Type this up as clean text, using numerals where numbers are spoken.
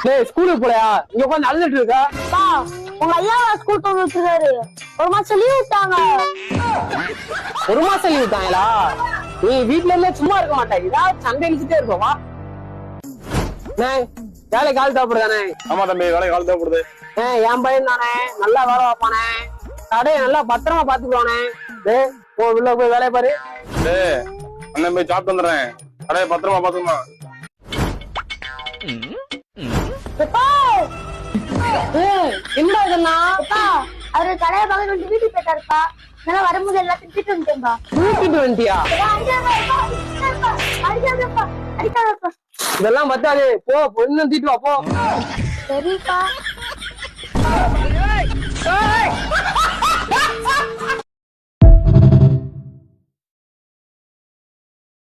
டேய் ஸ்கூலுக்கு போலையா? இங்க உட்காந்து அழுதுட்டு இருக்கா? அப்பா உங்க ஐயா ஸ்கூல் போக வச்சிருக்காரு. ஒரு மாசம் லீவ் விட்டாங்க. ஒரு மாசம் லீவ் விட்டாங்களா? நீ வீட்டுல இருந்தா சும்மா இருக்க மாட்டேன், ஏதாவது சண்டை அடிச்சுட்டே இருப்போம். வா வேலை கால் தேவைப்படுதானே? ஆமா தம்பி, வேலை கால் தேவைப்படுது. என் பையன் தானே, நல்லா வேலை வைப்பானே, கடையை நல்லா பத்திரமா பாத்துக்குவானே. உள்ள போய் வேலையை பாரு. அண்ணன் போய் சாப்பிட்டு வந்துடுறேன், கடையை பத்திரமா பாத்துக்குமா. என்ன இதெல்லாம்? அவரு கடையை பார்க்க வந்து வீட்டுக்கு போயிட்டாருப்பா. நல்லா வரும்போது எல்லாத்தையும் திட்டு வந்துட்டேன்பா. தூக்கிட்டு வந்துட்டியா? அடிக்காதப்பா. இதெல்லாம் பத்தாது, போ பொண்ணு தீட்டு வா போ. சரிப்பா.